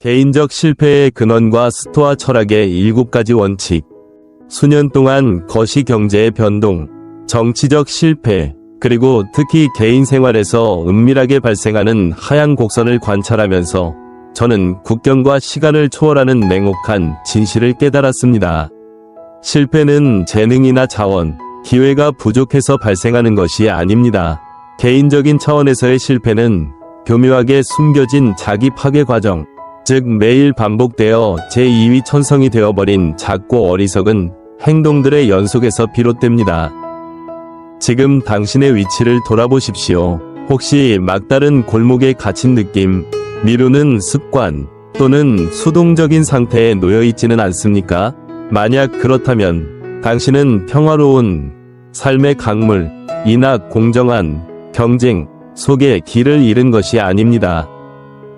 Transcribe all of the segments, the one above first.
개인적 실패의 근원과 스토아 철학의 7가지 원칙. 수년 동안 거시 경제의 변동, 정치적 실패, 그리고 특히 개인 생활에서 은밀하게 발생하는 하향 곡선을 관찰하면서 저는 국경과 시간을 초월하는 냉혹한 진실을 깨달았습니다. 실패는 재능이나 자원, 기회가 부족해서 발생하는 것이 아닙니다. 개인적인 차원에서의 실패는 교묘하게 숨겨진 자기 파괴 과정, 즉 매일 반복되어 제2위 천성이 되어버린 작고 어리석은 행동들의 연속에서 비롯됩니다. 지금 당신의 위치를 돌아보십시오. 혹시 막다른 골목에 갇힌 느낌, 미루는 습관, 또는 수동적인 상태에 놓여있지는 않습니까? 만약 그렇다면 당신은 평화로운 삶의 강물, 인악, 공정한 경쟁 속에 길을 잃은 것이 아닙니다.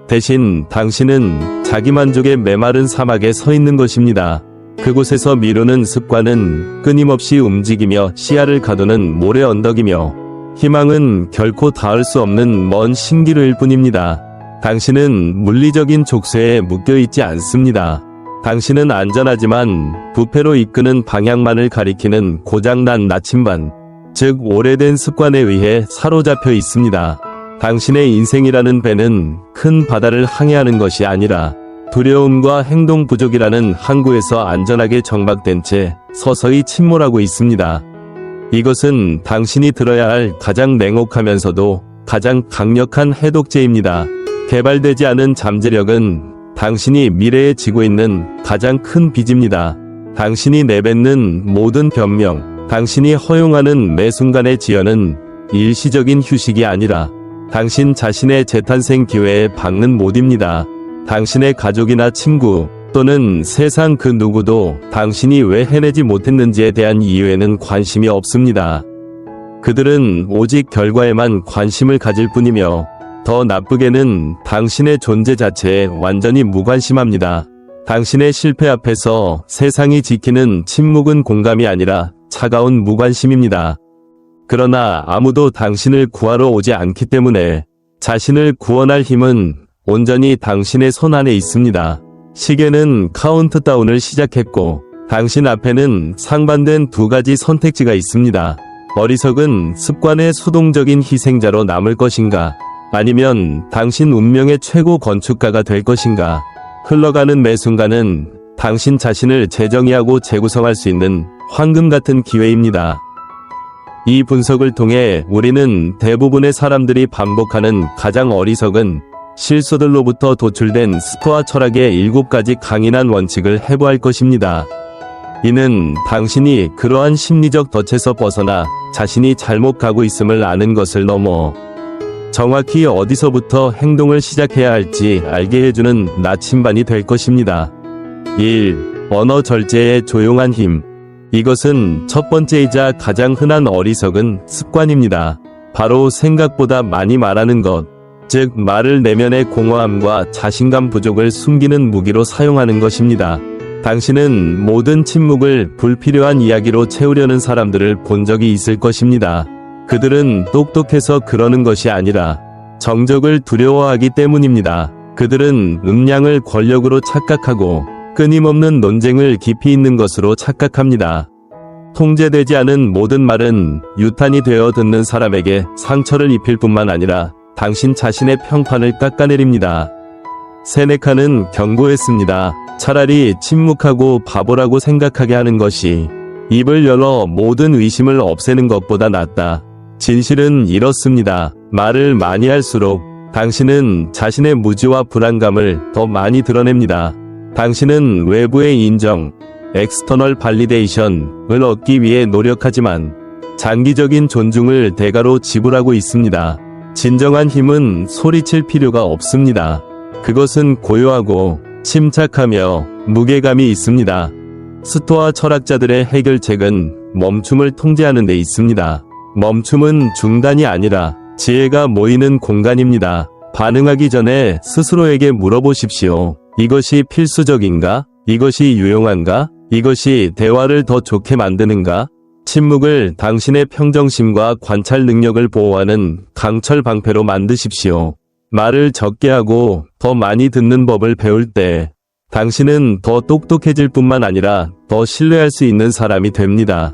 대신 당신은 자기만족의 메마른 사막에 서 있는 것입니다. 그곳에서 미루는 습관은 끊임없이 움직이며 시야를 가두는 모래 언덕이며 희망은 결코 닿을 수 없는 먼 신기루일 뿐입니다. 당신은 물리적인 족쇄에 묶여있지 않습니다. 당신은 안전하지만 부패로 이끄는 방향만을 가리키는 고장난 나침반, 즉 오래된 습관에 의해 사로잡혀 있습니다. 당신의 인생이라는 배는 큰 바다를 항해하는 것이 아니라 두려움과 행동 부족이라는 항구에서 안전하게 정박된 채 서서히 침몰하고 있습니다. 이것은 당신이 들어야 할 가장 냉혹하면서도 가장 강력한 해독제입니다. 개발되지 않은 잠재력은 당신이 미래에 지고 있는 가장 큰 빚입니다. 당신이 내뱉는 모든 변명, 당신이 허용하는 매 순간의 지연은 일시적인 휴식이 아니라 당신 자신의 재탄생 기회에 박는 못입니다. 당신의 가족이나 친구 또는 세상 그 누구도 당신이 왜 해내지 못했는지에 대한 이유에는 관심이 없습니다. 그들은 오직 결과에만 관심을 가질 뿐이며 더 나쁘게는 당신의 존재 자체에 완전히 무관심합니다. 당신의 실패 앞에서 세상이 지키는 침묵은 공감이 아니라 차가운 무관심입니다. 그러나 아무도 당신을 구하러 오지 않기 때문에 자신을 구원할 힘은 온전히 당신의 손 안에 있습니다. 시계는 카운트다운을 시작했고 당신 앞에는 상반된 2가지 선택지가 있습니다. 어리석은 습관의 수동적인 희생자로 남을 것인가, 아니면 당신 운명의 최고 건축가가 될 것인가. 흘러가는 매 순간은 당신 자신을 재정의하고 재구성할 수 있는 황금 같은 기회입니다. 이 분석을 통해 우리는 대부분의 사람들이 반복하는 가장 어리석은 실수들로부터 도출된 스토아 철학의 7가지 강인한 원칙을 해부할 것입니다. 이는 당신이 그러한 심리적 덫에서 벗어나 자신이 잘못 가고 있음을 아는 것을 넘어 정확히 어디서부터 행동을 시작해야 할지 알게 해주는 나침반이 될 것입니다. 1. 언어 절제의 조용한 힘. 이것은 첫 번째이자 가장 흔한 어리석은 습관입니다. 바로 생각보다 많이 말하는 것, 즉 말을 내면의 공허함과 자신감 부족을 숨기는 무기로 사용하는 것입니다. 당신은 모든 침묵을 불필요한 이야기로 채우려는 사람들을 본 적이 있을 것입니다. 그들은 똑똑해서 그러는 것이 아니라 정적을 두려워하기 때문입니다. 그들은 음량을 권력으로 착각하고 끊임없는 논쟁을 깊이 있는 것으로 착각합니다. 통제되지 않은 모든 말은 유탄이 되어 듣는 사람에게 상처를 입힐 뿐만 아니라 당신 자신의 평판을 깎아내립니다. 세네카는 경고했습니다. 차라리 침묵하고 바보라고 생각하게 하는 것이 입을 열어 모든 의심을 없애는 것보다 낫다. 진실은 이렇습니다. 말을 많이 할수록 당신은 자신의 무지와 불안감을 더 많이 드러냅니다. 당신은 외부의 인정, 엑스터널 발리데이션을 얻기 위해 노력하지만 장기적인 존중을 대가로 지불하고 있습니다. 진정한 힘은 소리칠 필요가 없습니다. 그것은 고요하고 침착하며 무게감이 있습니다. 스토아 철학자들의 해결책은 멈춤을 통제하는 데 있습니다. 멈춤은 중단이 아니라 지혜가 모이는 공간입니다. 반응하기 전에 스스로에게 물어보십시오. 이것이 필수적인가? 이것이 유용한가? 이것이 대화를 더 좋게 만드는가? 침묵을 당신의 평정심과 관찰 능력을 보호하는 강철 방패로 만드십시오. 말을 적게 하고 더 많이 듣는 법을 배울 때 당신은 더 똑똑해질 뿐만 아니라 더 신뢰할 수 있는 사람이 됩니다.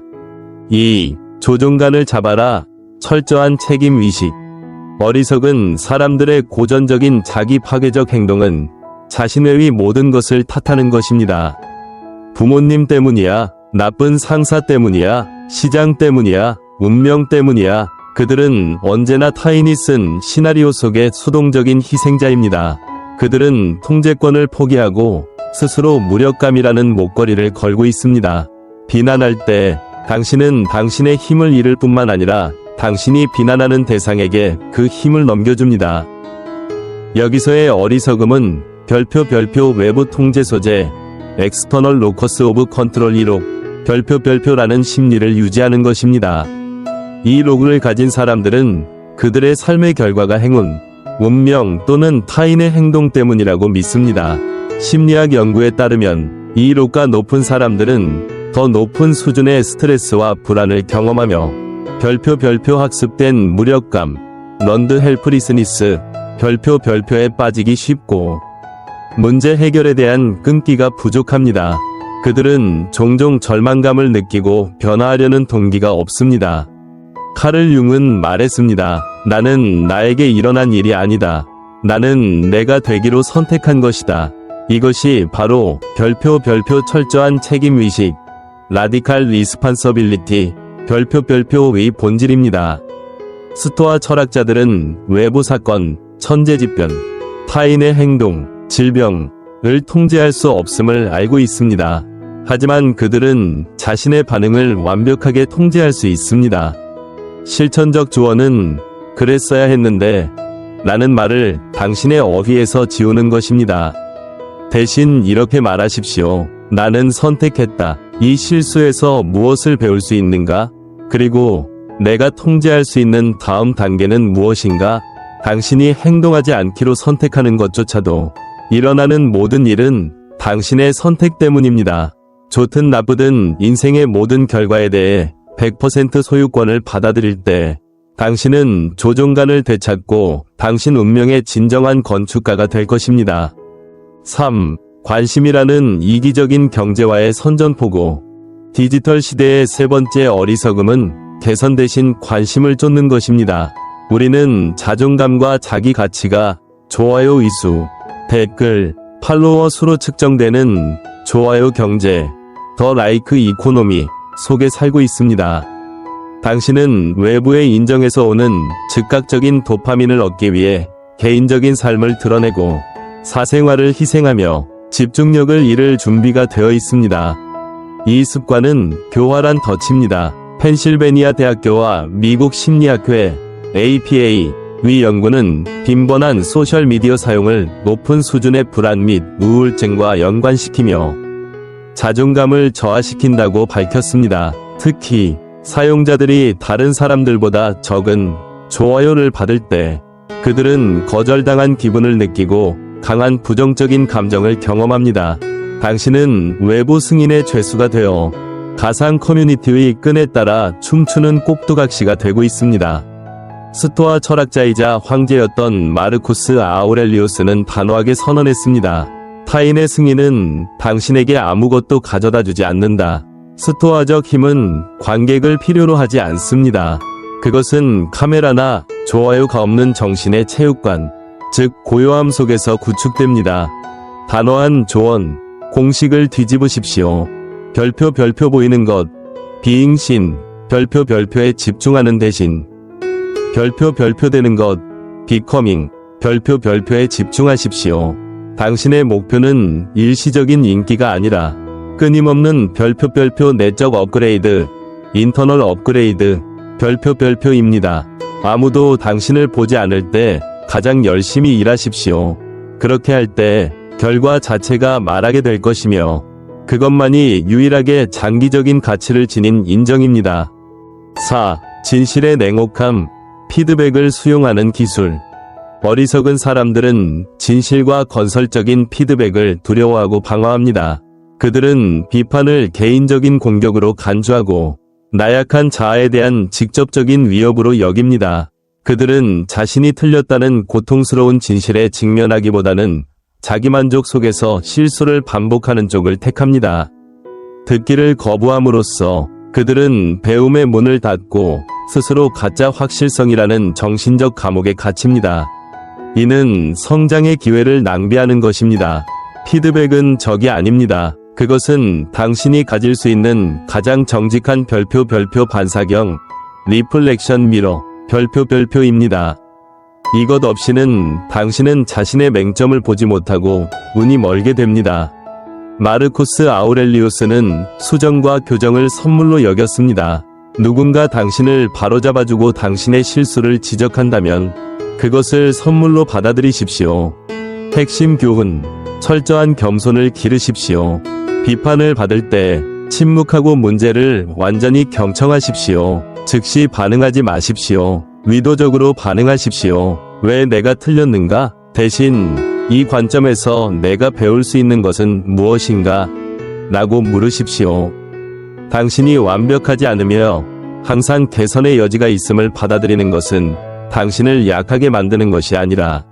2. 조종간을 잡아라. 철저한 책임의식. 어리석은 사람들의 고전적인 자기 파괴적 행동은 자신 외의 모든 것을 탓하는 것입니다. 부모님 때문이야, 나쁜 상사 때문이야, 시장 때문이야, 운명 때문이야. 그들은 언제나 타인이 쓴 시나리오 속의 수동적인 희생자입니다. 그들은 통제권을 포기하고 스스로 무력감이라는 목걸이를 걸고 있습니다. 비난할 때 당신은 당신의 힘을 잃을 뿐만 아니라 당신이 비난하는 대상에게 그 힘을 넘겨줍니다. 여기서의 어리석음은 별표 외부 통제 소재 External Locus of Control 2록 별표라는 심리를 유지하는 것입니다. 이 로그를 가진 사람들은 그들의 삶의 결과가 행운, 운명 또는 타인의 행동 때문이라고 믿습니다. 심리학 연구에 따르면 이 로그가 높은 사람들은 더 높은 수준의 스트레스와 불안을 경험하며 별표 학습된 무력감, 런드 헬프리스니스, 별표에 빠지기 쉽고 문제 해결에 대한 끈기가 부족합니다. 그들은 종종 절망감을 느끼고 변화하려는 동기가 없습니다. 카를 융은 말했습니다. 나는 나에게 일어난 일이 아니다. 나는 내가 되기로 선택한 것이다. 이것이 바로 별표 철저한 책임의식, 라디칼 리스판서빌리티, 별표의 본질입니다. 스토아 철학자들은 외부 사건, 천재지변, 타인의 행동, 질병을 통제할 수 없음을 알고 있습니다. 하지만 그들은 자신의 반응을 완벽하게 통제할 수 있습니다. 실천적 조언은 그랬어야 했는데 라는 말을 당신의 어휘에서 지우는 것입니다. 대신 이렇게 말하십시오. 나는 선택했다. 이 실수에서 무엇을 배울 수 있는가? 그리고 내가 통제할 수 있는 다음 단계는 무엇인가? 당신이 행동하지 않기로 선택하는 것조차도 일어나는 모든 일은 당신의 선택 때문입니다. 좋든 나쁘든 인생의 모든 결과에 대해 100% 소유권을 받아들일 때 당신은 조종간을 되찾고 당신 운명의 진정한 건축가가 될 것입니다. 3. 관심이라는 이기적인 경제와의 선전포고. 디지털 시대의 세 번째 어리석음은 개선 대신 관심을 쫓는 것입니다. 우리는 자존감과 자기 가치가 좋아요 위수, 댓글, 팔로워 수로 측정되는 좋아요 경제, 더 라이크 이코노미 속에 살고 있습니다. 당신은 외부의 인정에서 오는 즉각적인 도파민을 얻기 위해 개인적인 삶을 드러내고 사생활을 희생하며 집중력을 잃을 준비가 되어 있습니다. 이 습관은 교활한 덫입니다. 펜실베니아 대학교와 미국 심리학회 APA 위 연구는 빈번한 소셜미디어 사용을 높은 수준의 불안 및 우울증과 연관시키며 자존감을 저하시킨다고 밝혔습니다. 특히 사용자들이 다른 사람들보다 적은 좋아요를 받을 때 그들은 거절당한 기분을 느끼고 강한 부정적인 감정을 경험합니다. 당신은 외부 승인의 죄수가 되어 가상 커뮤니티의 끈에 따라 춤추는 꼭두각시가 되고 있습니다. 스토아 철학자이자 황제였던 마르쿠스 아우렐리우스는 단호하게 선언했습니다. 타인의 승인은 당신에게 아무것도 가져다 주지 않는다. 스토아적 힘은 관객을 필요로 하지 않습니다. 그것은 카메라나 좋아요가 없는 정신의 체육관, 즉 고요함 속에서 구축됩니다. 단호한 조언, 공식을 뒤집으십시오. 별표 보이는 것, 비잉신, 별표에 집중하는 대신 별표 되는 것, 비커밍, 별표에 집중하십시오. 당신의 목표는 일시적인 인기가 아니라 끊임없는 별표 내적 업그레이드, 인터널 업그레이드, 별표입니다. 아무도 당신을 보지 않을 때 가장 열심히 일하십시오. 그렇게 할 때 결과 자체가 말하게 될 것이며 그것만이 유일하게 장기적인 가치를 지닌 인정입니다. 4. 진실의 냉혹함, 피드백을 수용하는 기술. 어리석은 사람들은 진실과 건설적인 피드백을 두려워하고 방어합니다. 그들은 비판을 개인적인 공격으로 간주하고 나약한 자아에 대한 직접적인 위협으로 여깁니다. 그들은 자신이 틀렸다는 고통스러운 진실에 직면하기보다는 자기만족 속에서 실수를 반복하는 쪽을 택합니다. 듣기를 거부함으로써 그들은 배움의 문을 닫고 스스로 가짜 확실성이라는 정신적 감옥에 갇힙니다. 이는 성장의 기회를 낭비하는 것입니다. 피드백은 적이 아닙니다. 그것은 당신이 가질 수 있는 가장 정직한 별표 반사경, 리플렉션 미러, 별표입니다. 이것 없이는 당신은 자신의 맹점을 보지 못하고 눈이 멀게 됩니다. 마르쿠스 아우렐리우스는 수정과 교정을 선물로 여겼습니다. 누군가 당신을 바로잡아주고 당신의 실수를 지적한다면 그것을 선물로 받아들이십시오. 핵심 교훈, 철저한 겸손을 기르십시오. 비판을 받을 때 침묵하고 문제를 완전히 경청하십시오. 즉시 반응하지 마십시오. 의도적으로 반응하십시오. 왜 내가 틀렸는가? 대신 이 관점에서 내가 배울 수 있는 것은 무엇인가? 라고 물으십시오. 당신이 완벽하지 않으며 항상 개선의 여지가 있음을 받아들이는 것은 당신을 약하게 만드는 것이 아니라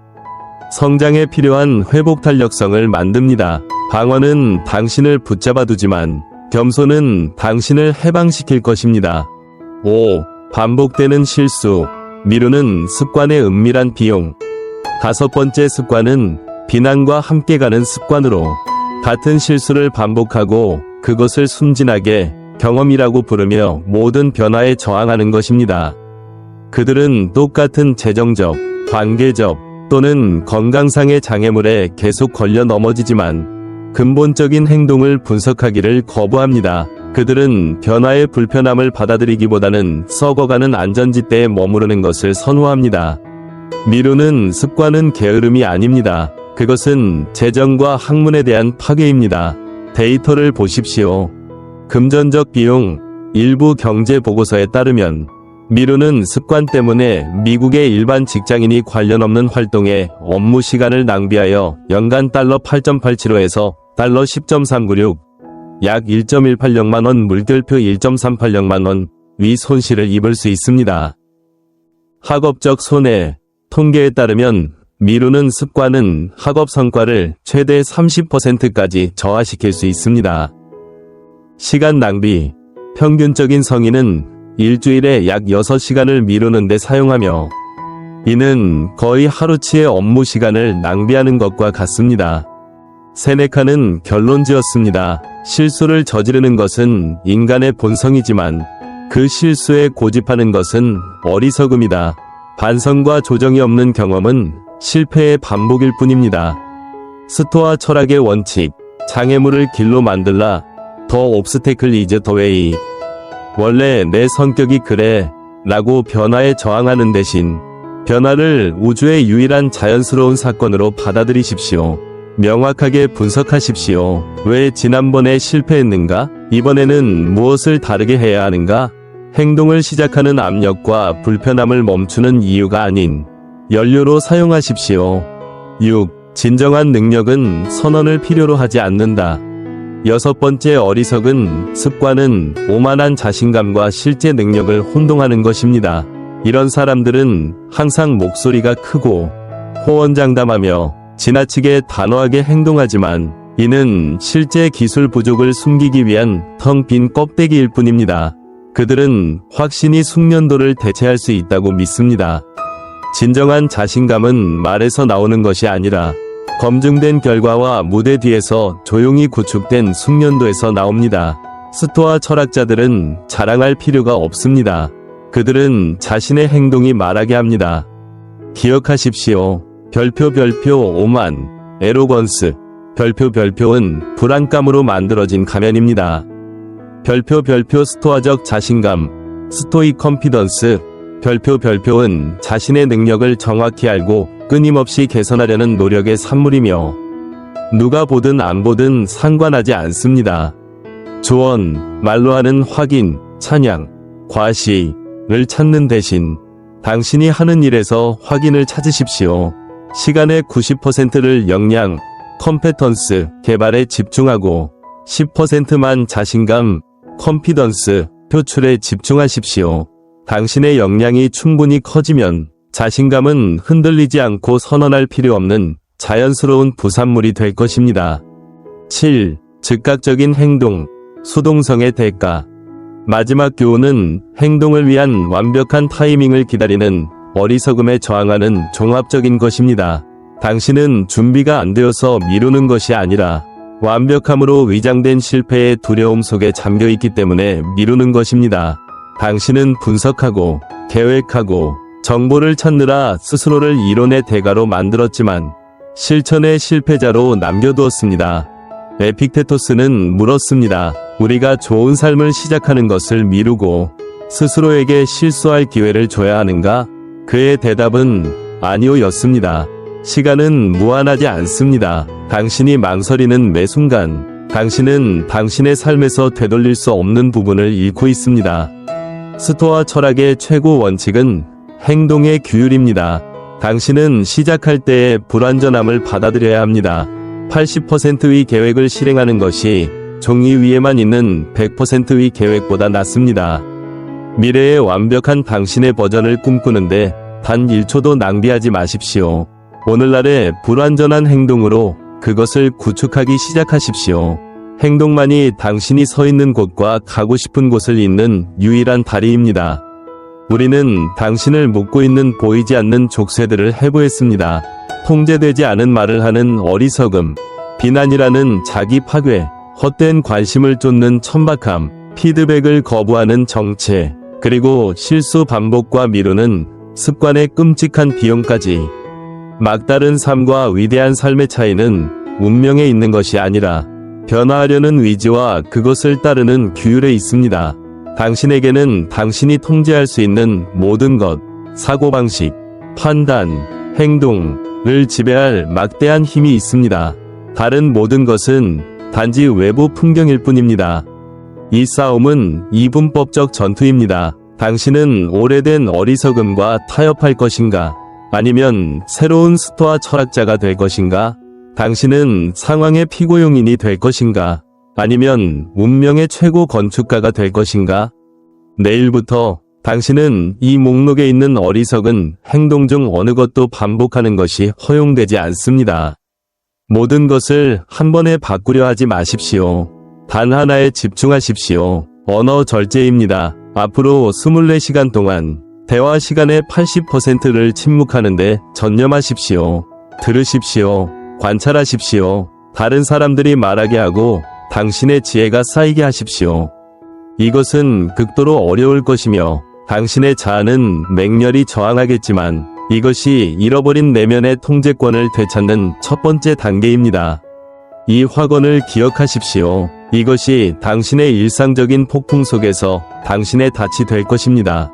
성장에 필요한 회복 탄력성을 만듭니다. 방어는 당신을 붙잡아 두지만 겸손은 당신을 해방시킬 것입니다. 5. 반복되는 실수, 미루는 습관의 은밀한 비용. 5번째 습관은 비난과 함께 가는 습관으로 같은 실수를 반복하고 그것을 순진하게 경험이라고 부르며 모든 변화에 저항하는 것입니다. 그들은 똑같은 재정적, 관계적 또는 건강상의 장애물에 계속 걸려 넘어지지만 근본적인 행동을 분석하기를 거부합니다. 그들은 변화의 불편함을 받아들이기보다는 썩어가는 안전지대에 머무르는 것을 선호합니다. 미루는 습관은 게으름이 아닙니다. 그것은 재정과 학문에 대한 파괴입니다. 데이터를 보십시오. 금전적 비용, 일부 경제 보고서에 따르면 미루는 습관 때문에 미국의 일반 직장인이 관련 없는 활동에 업무 시간을 낭비하여 연간 달러 8.875에서 달러 10.396, 약 1.186만 원, 물결표 1.386만 원 위 손실을 입을 수 있습니다. 학업적 손해, 통계에 따르면 미루는 습관은 학업 성과를 최대 30%까지 저하시킬 수 있습니다. 시간 낭비, 평균적인 성인은 일주일에 약 6시간을 미루는 데 사용하며 이는 거의 하루치의 업무 시간을 낭비하는 것과 같습니다. 세네카는 결론 지었습니다. 실수를 저지르는 것은 인간의 본성이지만 그 실수에 고집하는 것은 어리석음이다. 반성과 조정이 없는 경험은 실패의 반복일 뿐입니다. 스토아 철학의 원칙, 장애물을 길로 만들라, 더 옵스테클 이즈 더 웨이. 원래 내 성격이 그래 라고 변화에 저항하는 대신 변화를 우주의 유일한 자연스러운 사건으로 받아들이십시오. 명확하게 분석하십시오. 왜 지난번에 실패했는가? 이번에는 무엇을 다르게 해야 하는가? 행동을 시작하는 압력과 불편함을 멈추는 이유가 아닌 연료로 사용하십시오. 6. 진정한 능력은 선언을 필요로 하지 않는다. 6번째 어리석은 습관은 오만한 자신감과 실제 능력을 혼동하는 것입니다. 이런 사람들은 항상 목소리가 크고 호언장담하며 지나치게 단호하게 행동하지만 이는 실제 기술 부족을 숨기기 위한 텅 빈 껍데기일 뿐입니다. 그들은 확신이 숙련도를 대체할 수 있다고 믿습니다. 진정한 자신감은 말에서 나오는 것이 아니라 검증된 결과와 무대 뒤에서 조용히 구축된 숙련도에서 나옵니다. 스토아 철학자들은 자랑할 필요가 없습니다. 그들은 자신의 행동이 말하게 합니다. 기억하십시오. 별표 오만, 에로건스, 별표은 불안감으로 만들어진 가면입니다. 별표 스토아적 자신감, 스토익 컨피던스, 별표은 자신의 능력을 정확히 알고 끊임없이 개선하려는 노력의 산물이며 누가 보든 안 보든 상관하지 않습니다. 조언, 말로 하는 확인, 찬양, 과시를 찾는 대신 당신이 하는 일에서 확인을 찾으십시오. 시간의 90%를 역량, 컴페턴스, 개발에 집중하고 10%만 자신감, 컨피던스, 표출에 집중하십시오. 당신의 역량이 충분히 커지면 자신감은 흔들리지 않고 선언할 필요 없는 자연스러운 부산물이 될 것입니다. 7. 즉각적인 행동, 수동성의 대가. 마지막 교훈은 행동을 위한 완벽한 타이밍을 기다리는 어리석음에 저항하는 종합적인 것입니다. 당신은 준비가 안 되어서 미루는 것이 아니라 완벽함으로 위장된 실패의 두려움 속에 잠겨 있기 때문에 미루는 것입니다. 당신은 분석하고 계획하고 정보를 찾느라 스스로를 이론의 대가로 만들었지만 실천의 실패자로 남겨두었습니다. 에픽테토스는 물었습니다. 우리가 좋은 삶을 시작하는 것을 미루고 스스로에게 실수할 기회를 줘야 하는가? 그의 대답은 아니요 였습니다. 시간은 무한하지 않습니다. 당신이 망설이는 매 순간 당신은 당신의 삶에서 되돌릴 수 없는 부분을 잃고 있습니다. 스토아 철학의 최고 원칙은 행동의 규율입니다. 당신은 시작할 때의 불완전함을 받아들여야 합니다. 80%의 계획을 실행하는 것이 종이 위에만 있는 100%의 계획보다 낫습니다. 미래의 완벽한 당신의 버전을 꿈꾸는데 단 1초도 낭비하지 마십시오. 오늘날의 불완전한 행동으로 그것을 구축하기 시작하십시오. 행동만이 당신이 서 있는 곳과 가고 싶은 곳을 잇는 유일한 다리입니다. 우리는 당신을 묶고 있는 보이지 않는 족쇄들을 해부했습니다. 통제되지 않은 말을 하는 어리석음, 비난이라는 자기 파괴, 헛된 관심을 쫓는 천박함, 피드백을 거부하는 정체, 그리고 실수 반복과 미루는 습관의 끔찍한 비용까지. 막다른 삶과 위대한 삶의 차이는 운명에 있는 것이 아니라 변화하려는 의지와 그것을 따르는 규율에 있습니다. 당신에게는 당신이 통제할 수 있는 모든 것, 사고방식, 판단, 행동을 지배할 막대한 힘이 있습니다. 다른 모든 것은 단지 외부 풍경일 뿐입니다. 이 싸움은 이분법적 전투입니다. 당신은 오래된 어리석음과 타협할 것인가? 아니면 새로운 스토아 철학자가 될 것인가? 당신은 상황의 피고용인이 될 것인가? 아니면 운명의 최고 건축가가 될 것인가? 내일부터 당신은 이 목록에 있는 어리석은 행동 중 어느 것도 반복하는 것이 허용되지 않습니다. 모든 것을 한 번에 바꾸려 하지 마십시오. 단 하나에 집중하십시오. 언어 절제입니다. 앞으로 24시간 동안 대화 시간의 80%를 침묵하는데 전념하십시오. 들으십시오. 관찰하십시오. 다른 사람들이 말하게 하고 당신의 지혜가 쌓이게 하십시오. 이것은 극도로 어려울 것이며 당신의 자아는 맹렬히 저항하겠지만 이것이 잃어버린 내면의 통제권을 되찾는 첫 번째 단계입니다. 이 확언을 기억하십시오. 이것이 당신의 일상적인 폭풍 속에서 당신의 닻이 될 것입니다.